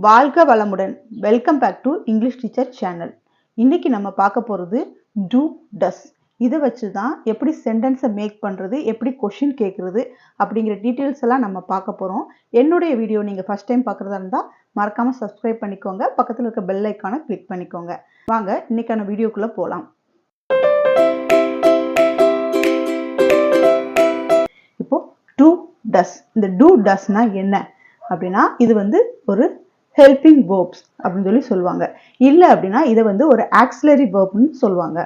வாழ்க வளமுடன். Welcome back to English teacher channel. இன்னைக்கு நம்ம பார்க்க போகிறது டூ டஸ். இதை வச்சு தான் எப்படி சென்டென்ஸை மேக் பண்ணுறது, எப்படி கொஷின் கேட்குறது அப்படிங்கிற டீட்டெயில்ஸ் எல்லாம் நம்ம பார்க்க போகிறோம். என்னுடைய வீடியோ நீங்கள் ஃபஸ்ட் டைம் பார்க்குறதா இருந்தால் மறக்காமல் சப்ஸ்கிரைப் பண்ணிக்கோங்க, பக்கத்தில் இருக்க பெல் ஐக்கானை கிளிக் பண்ணிக்கோங்க. வாங்க இன்னைக்கான வீடியோக்குள்ளே போகலாம். இப்போ டூ டஸ். இந்த டூ டஸ்னா என்ன அப்படின்னா, இது வந்து ஒரு ஹெல்பிங் வேர்ப்ஸ் அப்படின்னு சொல்லுவாங்க. இல்லை அப்படின்னா இதை வந்து ஒரு ஆக்சிலரி வேர்ப்னு சொல்லுவாங்க.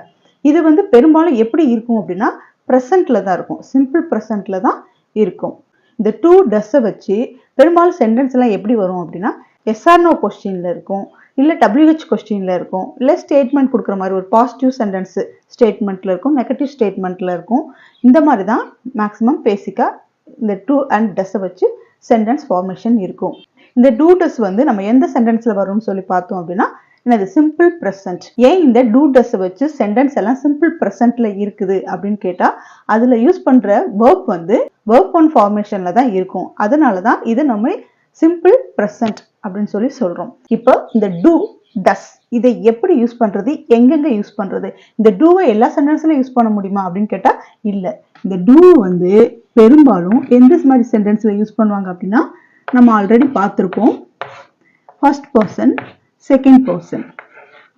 இது வந்து பெரும்பாலும் எப்படி இருக்கும் அப்படின்னா ப்ரெசண்ட்ல தான் இருக்கும், சிம்பிள் ப்ரெசண்ட்ல தான் இருக்கும். இந்த டூ டஸ்ஸை வச்சு பெரும்பாலும் சென்டென்ஸ் எல்லாம் எப்படி வரும் அப்படின்னா எஸ்ஆர்னோ கொஸ்டின்ல இருக்கும், இல்லை WH கொஸ்டின்ல இருக்கும், இல்லை ஸ்டேட்மெண்ட் கொடுக்குற மாதிரி ஒரு பாசிட்டிவ் சென்டென்ஸ் ஸ்டேட்மெண்ட்ல இருக்கும், நெகட்டிவ் ஸ்டேட்மெண்ட்ல இருக்கும். இந்த மாதிரி தான் மேக்ஸிமம் பேசிக்கா இந்த டூ அண்ட் டஸ்ஸை வச்சு சென்டென்ஸ் ஃபார்மேஷன் இருக்கும். இந்த டூ டஸ் வந்து நம்ம எந்த சென்டென்ஸ்ல வரும்னு சொல்லி பார்த்தோம் அப்படின்னா என்னது, சிம்பிள் ப்ரெசன்ட். ஏன் இந்த டூ டஸ் வச்சு சென்டென்ஸ் எல்லாம் சிம்பிள் ப்ரெசன்ட்ல இருக்குது அப்படின்னு கேட்டா, அதுல யூஸ் பண்ற வேர்ப் வந்து வேர்ப் ஒன் ஃபார்மேஷன்ல தான் இருக்கும். அதனாலதான் இதை நம்ம சிம்பிள் ப்ரெசன்ட் அப்படின்னு சொல்லி சொல்றோம். இப்போ இந்த டூ டஸ் இதை எப்படி யூஸ் பண்றது, எங்கெங்க யூஸ் பண்றது, இந்த டூவை எல்லா சென்டென்ஸ்லயும் யூஸ் பண்ண முடியுமா அப்படின்னு கேட்டா இல்ல. இந்த டூ வந்து பெரும்பாலும் எந்த மாதிரி சென்டென்ஸ்ல யூஸ் பண்ணுவாங்க அப்படின்னா நம்ம ஆல்ரெடி பார்த்துருப்போம். ஃபர்ஸ்ட் பர்சன், செகண்ட் பர்சன்,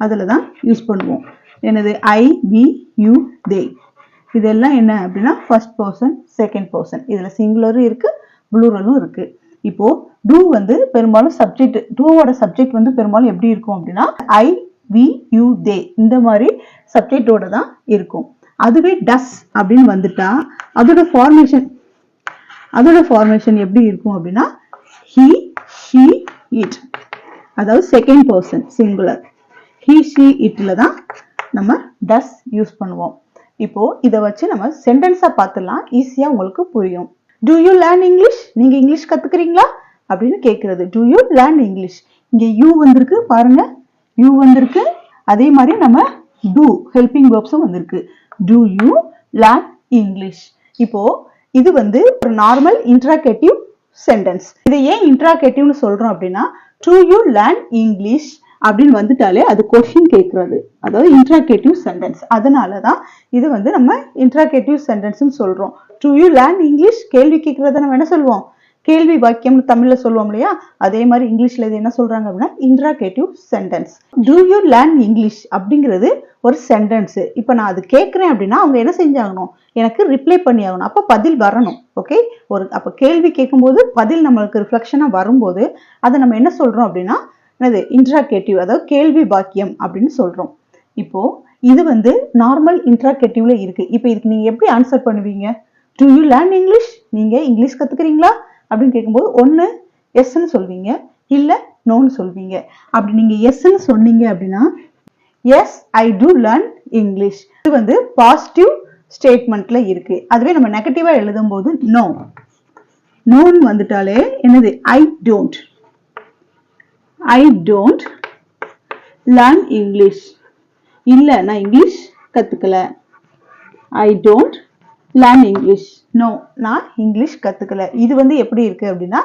அதில் தான் யூஸ் பண்ணுவோம். என்னது, ஐ, வி, யூ, தே. இதெல்லாம் என்ன அப்படின்னா ஃபர்ஸ்ட் பர்சன், செகண்ட் பர்சன். இதில் சிங்குலரும் இருக்கு, ப்ளூரலும் இருக்கு. இப்போ டூ வந்து பெரும்பாலும் சப்ஜெக்ட், டூவோட சப்ஜெக்ட் வந்து பெரும்பாலும் எப்படி இருக்கும் அப்படின்னா ஐ, வி, யூ, தே இந்த மாதிரி சப்ஜெக்டோட தான் இருக்கும். அதுவே டஸ் அப்படின்னு வந்துட்டா அதோட ஃபார்மேஷன் எப்படி இருக்கும் அப்படின்னா he, she, it. அதாவது second person singular. he, she, itல தான் நம்ம does யூஸ் பண்ணுவோம். இப்போ இதை வச்சு நம்ம சென்டென்ஸா பார்த்துலாம், ஈஸியா உங்களுக்கு புரியும். do you learn English? நீங்க இங்கிலீஷ் கத்துக்கிறீங்களா அப்படின்னு கேட்கறது do you learn English. இங்க you வந்திருக்கு பாருங்க, you வந்திருக்கு. அதே மாதிரி நம்ம do ஹெல்பிங் வேர்ப்ஸும் வந்திருக்கு. do you learn English. இப்போ இது வந்து ஒரு நார்மல் இன்ட்ராகேட்டிவ் சென்டென்ஸ். இதை ஏன் இன்ட்ராகேட்டிவ்னு சொல்றோம் அப்படின்னா டு யூ லேர்ன் இங்கிலீஷ் அப்படின்னு வந்துட்டாலே அது கொஸ்டின் கேட்கறது, அதாவது இன்ட்ராகேட்டிவ் சென்டென்ஸ். அதனாலதான் இது வந்து நம்ம இன்ட்ராகேட்டிவ் சென்டென்ஸ்னு சொல்றோம். டு யூ லேர்ன் இங்கிலீஷ் கேள்வி கேட்கறத நம்ம என்ன சொல்லுவோம், கேள்வி வாக்கியம்னு தமிழ்ல சொல்லுவோம் இல்லையா, அதே மாதிரி இங்கிலீஷ்ல இது என்ன சொல்றாங்க அப்படின்னா interrogative sentence. To you learn English அப்படிங்கிறது ஒரு சென்டென்ஸ். இப்ப நான் அது கேட்கிறேன் அப்படின்னா அவங்க என்ன செஞ்சாகணும், எனக்கு ரிப்ளை பண்ணி ஆகணும். அப்ப பதில் வரணும். ஓகே, அப்ப கேள்வி கேட்கும்போது பதில் நம்மளுக்கு ரிஃப்ளெக்ஷனா வரும்போது அதை நம்ம என்ன சொல்றோம் அப்படின்னா என்னது, இன்ட்ராகேட்டிவ், அதாவது கேள்வி வாக்கியம் அப்படின்னு சொல்றோம். இப்போ இது வந்து நார்மல் இன்ட்ராகேட்டிவ்ல இருக்கு. இப்போ இதுக்கு நீங்க எப்படி ஆன்சர் பண்ணுவீங்க, டு யூ லேர்ன் இங்கிலீஷ், நீங்க இங்கிலீஷ் கத்துக்கிறீங்களா அப்படின்னு கேட்கும்போது ஒன்னு எஸ்ன்னு சொல்வீங்க, இல்ல நோன்னு சொல்வீங்க. அப்படி நீங்க எஸ்ன்னு சொன்னீங்க அப்படின்னா yes I do learn English, இது வந்து பாசிட்டிவ் ஸ்டேட்மெண்ட்ல இருக்கு. அதுவே நம்ம நெகட்டிவா எழுதும் போது நோன்னு வந்துட்டாலே என்னது, ஐ டோன்ட் லேர்ன் இங்கிலீஷ். இல்ல நான் இங்கிலீஷ் கத்துக்கல, I don't learn English. No, நான் இங்கிலீஷ் கத்துக்கல. இது வந்து எப்படி இருக்கு அப்படின்னா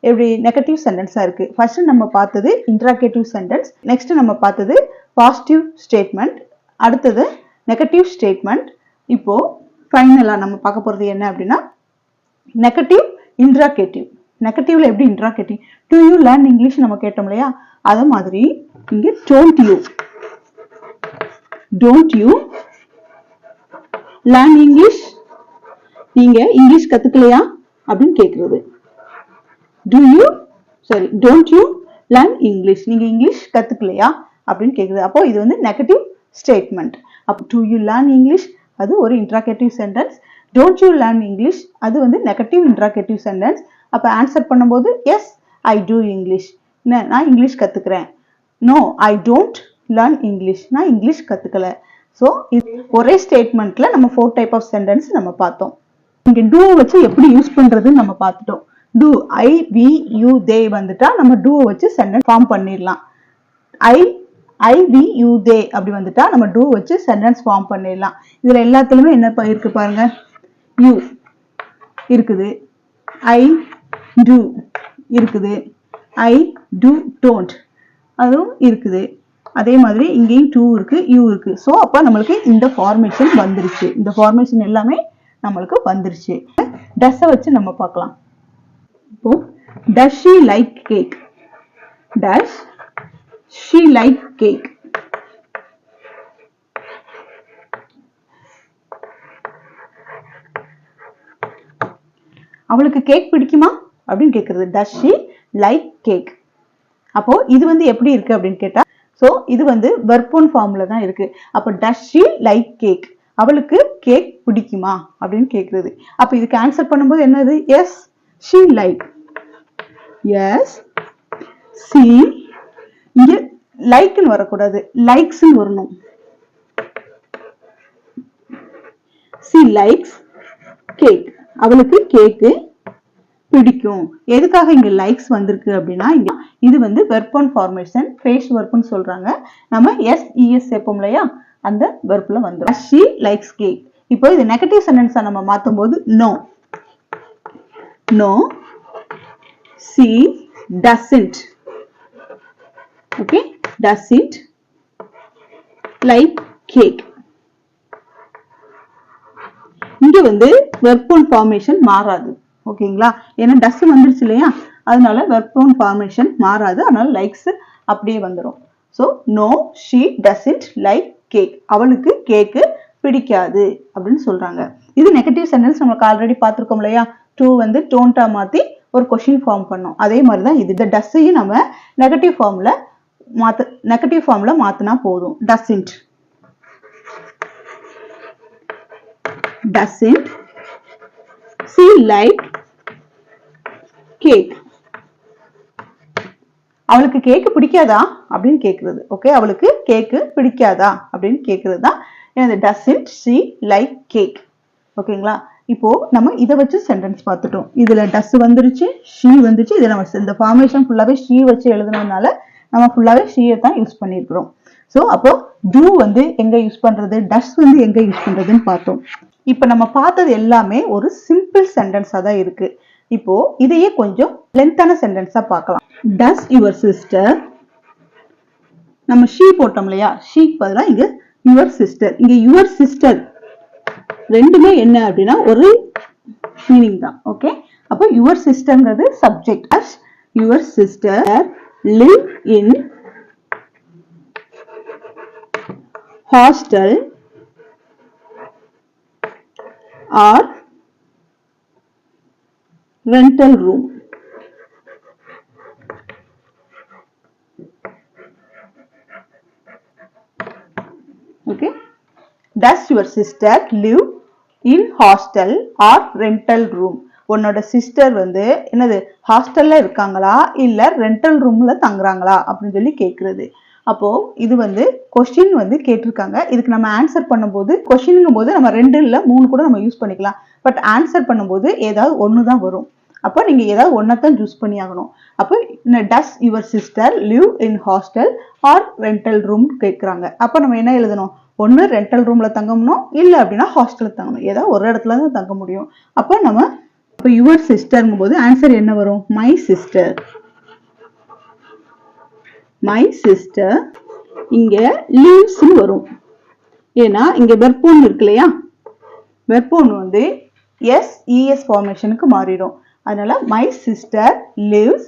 எப்படி நெகட்டிவ் சென்டென்ஸா இருக்கு. ஃபர்ஸ்ட் நம்ம பார்த்தது இன்ட்ராகேட்டிவ் சென்டென்ஸ், நெக்ஸ்ட் நம்ம பார்த்தது பாசிட்டிவ் ஸ்டேட்மெண்ட், அடுத்தது நெகட்டிவ் ஸ்டேட்மெண்ட். இப்போ ஃபைனலா நம்ம பார்க்க போறது என்ன அப்படின்னா நெகட்டிவ் இன்ட்ராகேட்டிவ். நெகட்டிவ்ல எப்படி interrogative, do you learn English நம்ம கேட்டோம் இல்லையா, அது மாதிரி இங்க டோன்ட் யூ லேர்ன் இங்கிலீஷ், நீங்க இங்கிலீஷ் கத்துக்கலையா அப்படின்னு கேட்கிறது. டோன்ட் யூ லேர்ன் இங்கிலீஷ், நீங்க இங்கிலீஷ் கத்துக்கலையா அப்படின்னு கேட்குது. அப்போ இது வந்து நெகட்டிவ் ஸ்டேட்மெண்ட். அப்போ டு யூ லேர்ன் இங்கிலீஷ் அது ஒரு interrogative sentence, don't you learn English அது வந்து நெகட்டிவ் இன்ட்ராகேட்டிவ் சென்டென்ஸ். அப்போ ஆன்சர் பண்ணும்போது எஸ் ஐ டூ இங்கிலீஷ், நான் இங்கிலீஷ் கத்துக்கிறேன். No I don't learn English, நான் இங்கிலீஷ் கத்துக்கல. ஸோ இது ஒரே ஸ்டேட்மெண்ட்ல நம்ம 4 டைப் ஆஃப் சென்டென்ஸ் நம்ம பார்த்தோம். இங்க டூ வச்சு எப்படி யூஸ் பண்றதுன்னு நம்ம பார்த்துட்டோம். டூ ஐ, வி, யூ, தே வந்துட்டா நம்ம டூ வச்சு சென்டென்ஸ் ஃபார்ம் பண்ணிடலாம். ஐ, வி, யூ, தே அப்படி வந்துட்டா நம்ம டூ வச்சு சென்டென்ஸ் ஃபார்ம் பண்ணிடலாம். இதுல எல்லாத்துலயுமே என்ன இருக்கு பாருங்க, யூ இருக்குது, ஐ டூ இருக்குது, ஐ, டு, டோன்ட் அதுவும் இருக்குது. அதே மாதிரி இங்கேயும் டு இருக்கு, யூ இருக்கு. ஸோ அப்போ நம்மளுக்கு இந்த ஃபார்மேஷன் வந்துருச்சு. இந்த ஃபார்மேஷன் எல்லாமே நம்மளுக்கு வந்துருச்சு. டஸ்ஸை வச்சு நம்ம பார்க்கலாம். இப்போ டஸ் she like cake, does she like cake. அவளுக்கு கேக் பிடிக்குமா அப்படின்னு கேட்கறது டஸ் ஷி லைக் கேக். அப்போ இது வந்து எப்படி இருக்கு அப்படின்னு கேட்டா, சோ இது வந்து வெர்ப் ஒன் ஃபார்ம்ல தான் இருக்கு. அப்போ டஸ் ஷி லைக் கேக், அவளுக்கு கேக் பிடிக்குமா அப்படின்னு கேட்கறது. அப்ப இதுக்கு ஆன்சர் பண்ணும்போது என்னது, yes she like, yes she. இங்க லைக்னு வரக்கூடாது, லைக்ஸ் வரணும். சி லைக்ஸ் கேக், அவளுக்கு கேக்கு பிடிக்கும். எதுக்காக இங்க லைக்ஸ் வந்திருக்கு அப்படின்னா, இது வந்து வெர்ப் ஒன் ஃபார்மேஷன், ஃப்ரேஸ் வெர்ப்னு சொல்றாங்க. நம்ம எஸ் இஎஸ் சேர்ப்போம் இல்லையா, அந்த வெர்ப்ல வந்துரும். she likes cake. இப்போ இது நெகட்டிவ் சென்டென்ஸா நம்ம மாத்தும் போது no, no she doesn't, okay, doesn't like cake. இங்க வந்து வெர்ப் ஒன் ஃபார்மேஷன் மாறாது, ஓகேங்களா? ஏன்னா டஸ் வந்துருச்சு இல்லையா, அதனால வெர்ப் ஒன் ஃபார்மேஷன் மாறாது. அதனால லைக்ஸ் அப்படியே வந்துடும். So no she doesn't like cake, அவளுக்கு கேக்கு பிடிக்காது அப்படின்னு சொல்றாங்க. இது நெகட்டிவ் சென்டென்ஸ் நமக்கு ஆல்ரெடி பார்த்துருக்கோம் இல்லையா, டு வந்து டோன்ட்டா மாத்தி ஒரு கொஸ்டின் ஃபார்ம் பண்ணோம். அதே மாதிரிதான் இது. இந்த டஸ்ஸையும் நம்ம நெகட்டிவ் ஃபார்ம்ல மாத்தினா போதும். Doesn't, doesn't she like cake, அவளுக்கு கேக்கு பிடிக்காதா அப்படின்னு கேக்குறது. ஓகே, அவளுக்கு கேக்கு பிடிக்காதா அப்படின்னு கேக்குறது தான் என்னது, doesn't she like cake. ஓகேங்களா? இப்போ நம்ம இதை வச்சு சென்டென்ஸ் பார்த்துட்டோம். இதுல டஸ் வந்துருச்சு, ஷீ வந்துச்சு. இது நம்ம இந்த ஃபார்மேஷன் ஃபுல்லாவே ஷீ வச்சு எழுதுனதுனால நம்ம ஃபுல்லாவே ஷீயை தான் யூஸ் பண்ணிருக்கிறோம். ஸோ அப்போ டூ வந்து எங்க யூஸ் பண்றது, டஸ் வந்து எங்க யூஸ் பண்றதுன்னு பார்த்தோம். இப்ப நம்ம பார்த்தது எல்லாமே ஒரு சிம்பிள் சென்டென்ஸா தான் இருக்கு. இப்போ இதையே கொஞ்சம் லென்த்தான சென்டென்ஸா பார்க்கலாம். டஸ் யுவர் சிஸ்டர், நம்ம ஷீ போட்டோம் இல்லையா, ஷீக்கு பதிலா இங்க யுவர் சிஸ்டர். இங்க யுவர் சிஸ்டர் ரெண்டுமே என்ன அப்படின்னா ஒரு மீனிங் தான். ஓகே, அப்போ யுவர் சிஸ்டர்ங்கிறது subject. Does your sister live in hostel or rental room. Okay, does your sister live in hostel or rental room? உன்னோட சிஸ்டர் வந்து என்னது, ஹாஸ்டல்ல இருக்காங்களா இல்ல ரெண்டல் ரூம்ல தங்குறாங்களா அப்படின்னு சொல்லி கேக்குறது. அப்போ இது வந்து கொஸ்டின் வந்து கேட்டிருக்காங்க. இதுக்கு நம்ம ஆன்சர் பண்ணும்போது, கொஸ்டின்ங்கும் போது நம்ம 2 இல்ல 3 கூட நம்ம யூஸ் பண்ணிக்கலாம். பட் ஆன்சர் பண்ணும்போது ஏதாவது ஒன்று தான் வரும். அப்போ நீங்க ஏதாவது ஒன்னதான் சூஸ் பண்ணி ஆகணும். அப்போ does your sister live in hostel or rental room கேட்குறாங்க. அப்போ நம்ம என்ன எழுதணும், ஒன்று ரெண்டல் ரூம்ல தங்கணும், இல்லை அப்படின்னா ஹாஸ்டல்ல தங்கணும். ஏதாவது ஒரு இடத்துல தான் தங்க முடியும். அப்போ நம்ம இப்போ யுவர் சிஸ்டர்ங்கும் போது ஆன்சர் என்ன வரும், மை சிஸ்டர். மை சிஸ்டர் இங்க lives வரும். ஏன்னா இங்க வெர்ப் ஒன் இருக்கு இல்லையா, வெர்ப் ஒன் வந்து எஸ் இஎஸ் ஃபார்மேஷனுக்கு மாறிடும். அதனால my sister lives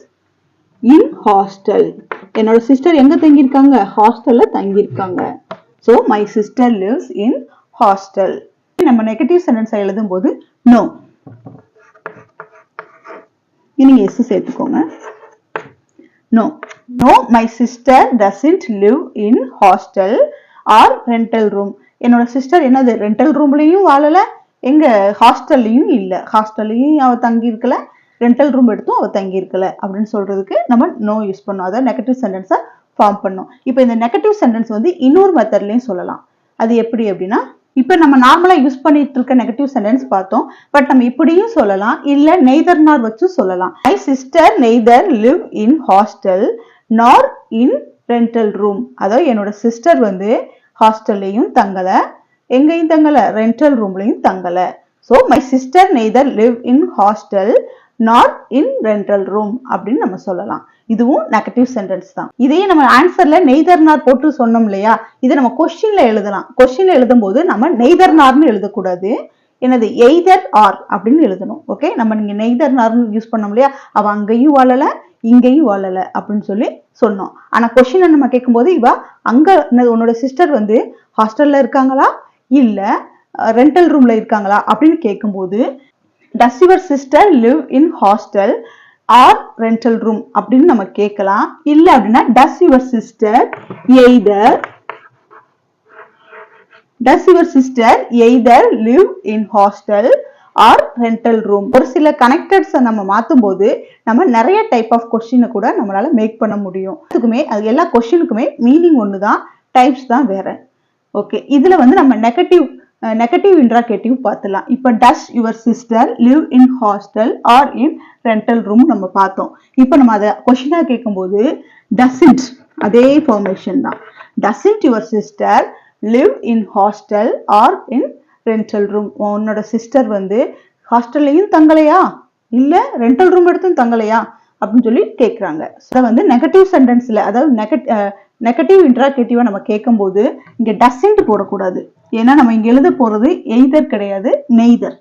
in hostel. என்னோட சிஸ்டர் எங்க தங்கியிருக்காங்க, ஹாஸ்டல்ல தங்கியிருக்காங்க. So my sister lives in hostel. நம்ம நெகட்டிவ் சென்டென்ஸ் எழுதும் போது நோ, நீங்க எஸ் சேர்த்துக்கோங்க. No, no, my sister doesn't live in hostel or rental room. என்னோட சிஸ்டர் என்னது, ரெண்டல் ரூம்லயும் வாழல, எங்க ஹாஸ்டல்லையும் இல்ல. ஹாஸ்டல்லையும் அவ தங்கி இருக்கல, ரெண்டல் ரூம் எடுத்தும் அவ தங்கி இருக்கல அப்படின்னு சொல்றதுக்கு நம்ம நோ யூஸ் பண்ணோம். அதாவது நெகட்டிவ் சென்டென்ஸை ஃபார்ம் பண்ணோம். இப்போ இந்த நெகட்டிவ் சென்டென்ஸ் வந்து இன்னொரு மெத்தட்லயும் சொல்லலாம். அது எப்படி அப்படின்னா, இப்ப நம்ம நார்மலா யூஸ் பண்ணிட்டு இருக்க நெகட்டிவ் சென்டென்ஸ் பார்த்தோம். பட் நம்ம இப்படியும் சொல்லலாம், இல்ல நெய்தர் நார் வச்சு சொல்லலாம். My sister neither live in hostel நார் இன் ரெண்டல் ரூம். அதாவது என்னோட சிஸ்டர் வந்து ஹாஸ்டல்லையும் தங்கல, எங்கேயும் தங்கல, ரெண்டல் ரூம்லையும் தங்கல. So my sister neither live in hostel not in rental room அப்படின்னு நம்ம சொல்லலாம். இதுவும் நெகட்டிவ் சென்டென்ஸ் தான். இதையே நம்ம ஆன்சர்ல நெய்தர் நார் போட்டு சொன்னோம் இல்லையா, இதை நம்ம கொஸ்டின்ல எழுதலாம். கொஸ்டின்ல எழுதும் போது நம்ம நெய்தர் நார்னு எழுதக்கூடாது, என்னது எய்தர் ஆர் அப்படின்னு எழுதணும். ஓகே, நம்ம நீங்க நெய்தர் நார்னு யூஸ் பண்ணோம் இல்லையா, அவ அங்கேயும் வாழல இங்கேயும் வாழல அப்படின்னு சொல்லி சொன்னோம். ஆனா கொஸ்டின் நம்ம கேட்கும்போது இவ அங்க உன்னோட சிஸ்டர் வந்து ஹாஸ்டல்ல இருக்காங்களா இல்ல ரெண்டல் ரூம்ல இருக்காங்களா அப்படின்னு கேட்கும்போது does your sister live in hostel or rental room அப்படின்னு நம்ம கேட்கலாம். இல்ல அப்படின்னா does your sister either live in hostel or rental room. ஒரு சில கனெக்டட்ஸ் நம்ம மாத்தும் போது நம்ம நிறைய டைப் ஆஃப் கொஸ்டினை கூட நம்மளால மேக் பண்ண முடியும். அது எல்லா கொஸ்டினுக்குமே மீனிங் ஒண்ணுதான், டைப்ஸ் தான் வேற. ஓகே, இதுல வந்து நம்ம நெகட்டிவ் இன்ட்ராகேட்டிவ் பார்த்துலாம். இப்ப does your sister live in hostel or in rental room நம்ம பார்த்தோம். இப்ப நம்ம அதை கொஸ்டினா கேட்கும்போது டசன்ட், அதே ஃபார்மேஷன் தான். Doesn't your sister live in hostel or in rental room. உன்னோட சிஸ்டர் வந்து ஹாஸ்டல்லையும் தங்கலையா இல்ல ரெண்டல் ரூம் எடுத்தும் தங்கலையா அப்படின்னு சொல்லி கேட்கறாங்க. அதை வந்து நெகட்டிவ் சென்டென்ஸ்ல, அதாவது நெகட்டிவ் இன்ட்ராகேட்டிவா நம்ம கேட்கும் போது இங்க டசன்ட் போடக்கூடாது. ஏன்னா நம்ம இங்க எழுத போறது எய்தர் கிடையாது, நெய்தர்.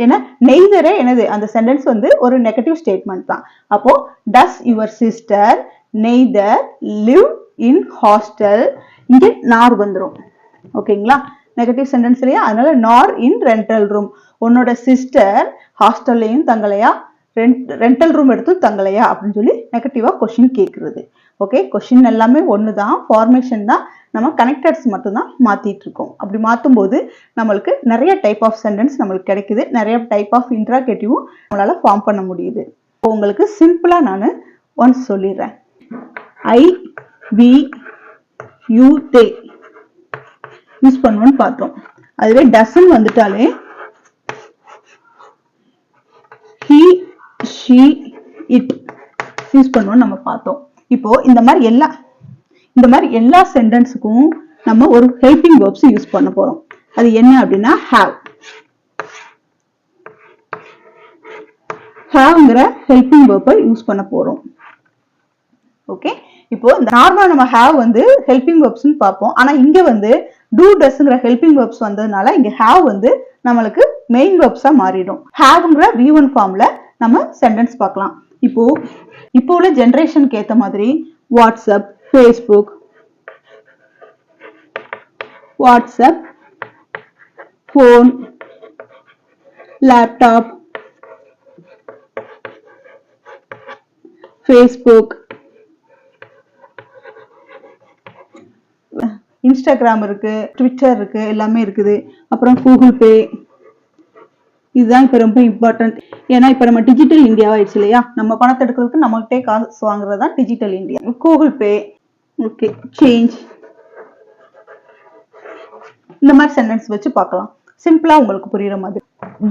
ஏன்னா நெய்தரே என்னது, அந்த சென்டென்ஸ் வந்து ஒரு நெகட்டிவ் ஸ்டேட்மெண்ட் தான். அப்போ does your sister neither live in hostel, இங்க நார் வந்துடும். ஓகேங்களா, நெகட்டிவ் சென்டென்ஸ் இல்லையா, அதனால நார் இன் ரெண்டல் ரூம். உன்னோட சிஸ்டர் ஹாஸ்டல்லையும் தங்கலையா ரெண்டல் ரூம் எடுத்து தங்கலையா அப்படின்னு சொல்லி நெகட்டிவா கொஸ்டின் கேட்கறது. ஓகே, கொஸ்டின் எல்லாமே ஒண்ணுதான், ஃபார்மேஷன் தான், நம்ம கனெக்டட்ஸ் மட்டும் தான் மாத்திட்டு இருக்கோம். அப்படி மாத்தும் போது நம்மளுக்கு நிறைய டைப் ஆஃப் சென்டென்ஸ் நம்மளுக்கு கிடைக்குது, நிறைய டைப் ஆஃப் இன்ட்ராகேட்டிவும் நம்மளால ஃபார்ம் பண்ண முடியுது. உங்களுக்கு சிம்பிளா நான் ஒன்ஸ் சொல்லிடுறேன். I V you they use பண்ணுவோம்னு பார்த்தோம். அதுவே டசன் வந்துட்டாலே he she it யூஸ் பண்ணுவோம் நம்ம பார்த்தோம். இப்போ இந்த மாதிரி எல்லா சென்டென்ஸுக்கும் நம்ம ஒரு ஹெல்பிங் வெர்ப்ஸ் யூஸ் பண்ண போறோம். அது என்ன அப்படின்னா ஹேவ்ங்கிற ஹெல்பிங் வெர்பை யூஸ் பண்ண போறோம். ஓகே, இப்போ நார்மலா நம்ம ஹேவ் வந்து ஹெல்பிங் வெர்ப்ஸ்னு பார்ப்போம். ஆனா இங்க வந்து டூ டஸ்ங்கிற ஹெல்பிங் வெர்ப்ஸ் வந்ததுனால இங்க ஹேவ் வந்து நம்மளுக்கு மெயின் வெர்ப்ஸா மாறிடும். ஹேவ்ங்கிற V1 ஃபார்ம்ல நம்ம சென்டென்ஸ் பார்க்கலாம். இப்போ உள்ள ஜெனரேஷனுக்கு ஏத்த மாதிரி WhatsApp, Facebook, phone, laptop, Facebook, Instagram இருக்கு, ட்விட்டர் இருக்கு, எல்லாமே இருக்குது. அப்புறம் கூகுள் பே, இதுதான் இப்ப ரொம்ப இம்பார்ட்டன்ட். ஏன்னா இப்ப நம்ம டிஜிட்டல் இந்தியா ஆயிடுச்சு இல்லையா, நம்ம பணத்தை எடுக்கிறதுக்கு நம்மகிட்டே காசு வாங்குறதா digital India. Google Pay, okay, change, இந்த மாதிரி சென்டென்ஸ் வச்சு பார்க்கலாம், சிம்பிளா உங்களுக்கு புரியுற மாதிரி.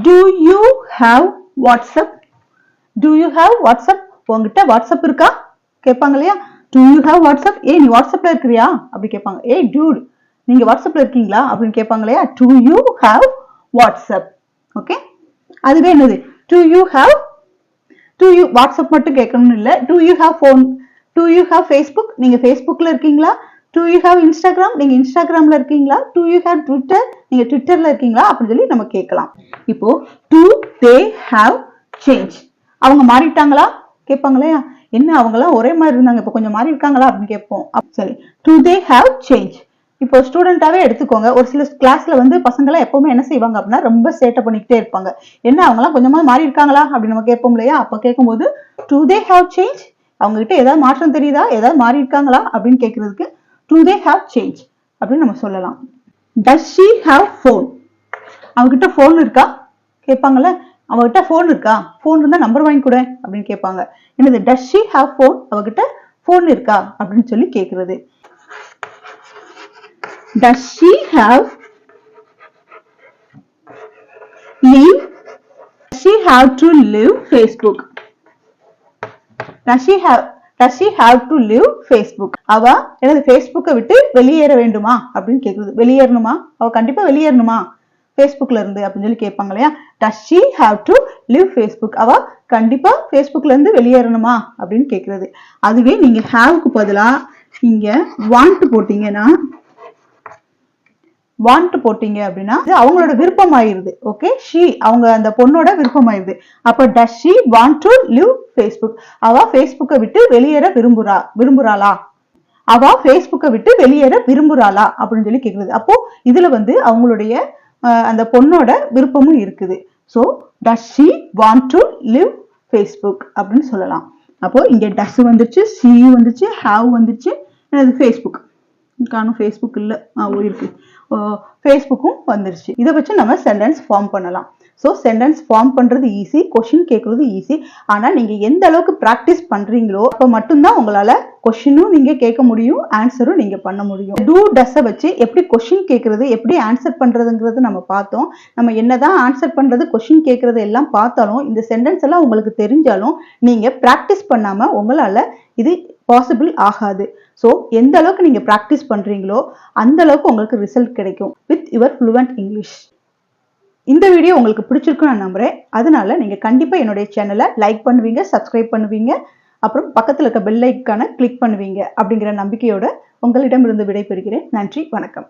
Do you have WhatsApp? உங்ககிட்ட வாட்ஸ்அப் இருக்கா கேட்பாங்க இல்லையா. Do you have WhatsApp? நீ வாட்ஸ்அப்ல இருக்கிறியா அப்படி கேட்பாங்க. dude, நீங்க வாட்ஸ்அப்ல இருக்கீங்களா அப்படின்னு கேட்பாங்க இல்லையா. Do you have WhatsApp? Okay, அதுவே என்னது, Do you வாட்ஸ்அப் மட்டும் கேட்கணும்னு இல்ல. Do you have phone? Do you have Facebook? நீங்க Facebookல இருக்கீங்களா? Do you have Instagram? நீங்க Instagramல இருக்கீங்களா? Do you have Twitter? நீங்க Twitterல இருக்கீங்களா அப்படின்னு சொல்லி நம்ம கேட்கலாம். இப்போ do they have changed? அவங்க மாறிட்டாங்களா கேட்பாங்க இல்லையா. என்ன அவங்களாம் ஒரே மாதிரி இருந்தாங்க, இப்போ கொஞ்சம் மாறி இருக்காங்களா அப்படின்னு கேட்போம். சரி, do they have changed? இப்போ ஸ்டூடெண்டாவே எடுத்துக்கோங்க. ஒரு சில கிளாஸ்ல வந்து பசங்க எல்லாம் எப்பவுமே என்ன செய்வாங்க அப்படின்னா ரொம்ப சேட்டை பண்ணிக்கிட்டே இருப்பாங்க. என்ன அவங்கலாம் கொஞ்சமா மாறி இருக்காங்களா அப்படின்னு நம்ம கேட்போம் இல்லையா. அப்ப கேட்கும்போது do they have changed? அவங்க கிட்ட ஏதாவது மாற்றம் தெரியுதா, ஏதாவது மாறி இருக்காங்களா அப்படின்னு கேட்கறதுக்கு do they have changed அப்படின்னு நம்ம சொல்லலாம். does she have phone? அவகிட்ட போன் இருக்கா கேட்பாங்கல்ல. அவகிட்ட போன் இருக்கா, போன் இருந்தா நம்பர் வாங்கி கொடு அப்படின்னு கேட்பாங்க. என்னது, does she have phone? அவகிட்ட போன் இருக்கா அப்படின்னு சொல்லி கேட்கறது. Does she have to leave Facebook? Does she have to leave Facebook? அவ எனது Facebookஐ விட்டு வெளியேற வேண்டுமா அப்படின்னு கேக்குறது. வெளியேறணுமா, அவ கண்டிப்பா வெளியேறணுமா ஃபேஸ்புக்ல இருந்து அப்படின்னு சொல்லி கேட்பாங்க இல்லையா. Does she have to live Facebook, அவ கண்டிப்பா ஃபேஸ்புக்ல இருந்து வெளியேறணுமா அப்படின்னு கேட்கறது. அதுவே நீங்க ஹாவ்க்கு பதிலா இங்க வாண்ட் போட்டீங்கன்னா அப்படின்னா அவங்களோட விருப்பம் ஆயிருது. ஓகே, ஷீ அவங்க அந்த பொண்ணோட விருப்பம் ஆயிருது. அப்ப does she want to live Facebook, அவ ஃபேஸ்புக்கை விட்டு வெளியேற விரும்புறாளா, அவ ஃபேஸ்புக்கை விட்டு வெளியேற விரும்புறாளா அப்படின்னு சொல்லி கேக்குறது. அப்போ இதுல வந்து அவங்களுடைய அந்த பொண்ணோட விருப்பமும் இருக்குது. So does she want to live Facebook அப்படின்னு சொல்லலாம். அப்போ இங்க டஸ் வந்துச்சு, ஷீ வந்துச்சு, ஹாவ் வந்துச்சு, ஃபேஸ்புக் காணும், ஃபேஸ்புக் இல்ல இருக்கு, ஃபேஸ்புக்கும் வந்துருச்சு. இதை வச்சு நம்ம சென்டென்ஸ் ஃபார்ம் பண்ணலாம். ஸோ சென்டென்ஸ் ஃபார்ம் பண்றது ஈஸி, கொஸ்டின் கேட்கறது ஈஸி. ஆனா நீங்க எந்த அளவுக்கு ப்ராக்டிஸ் பண்றீங்களோ அப்ப மட்டும்தான் உங்களால கொஸ்டினும் நீங்க கேட்க முடியும், ஆன்சரும் நீங்க பண்ண முடியும். டூ டஸ் வச்சு எப்படி கொஸ்டின் கேட்கறது, எப்படி ஆன்சர் பண்றதுங்கிறது நம்ம பார்த்தோம். நம்ம என்னதான் ஆன்சர் பண்றது, கொஸ்டின் கேட்கறது எல்லாம் பார்த்தாலும் இந்த சென்டென்ஸ் எல்லாம் உங்களுக்கு தெரிஞ்சாலும் நீங்க ப்ராக்டிஸ் பண்ணாம உங்களால இது பாசிபிள் ஆகாது. ஸோ எந்த அளவுக்கு நீங்க ப்ராக்டிஸ் பண்றீங்களோ அந்த அளவுக்கு உங்களுக்கு ரிசல்ட் கிடைக்கும் வித் யுவர் ஃப்ளூவன்ட் இங்கிலீஷ். இந்த வீடியோ உங்களுக்கு பிடிச்சிருக்கும் நான் நம்புறேன். அதனால நீங்க கண்டிப்பா என்னுடைய சேனலை லைக் பண்ணுவீங்க, சப்ஸ்கிரைப் பண்ணுவீங்க, அப்புறம் பக்கத்துல இருக்க பெல் ஐக்கானை கிளிக் பண்ணுவீங்க அப்படிங்கிற நம்பிக்கையோட உங்களிடமிருந்து விடைபெறுகிறேன். நன்றி, வணக்கம்.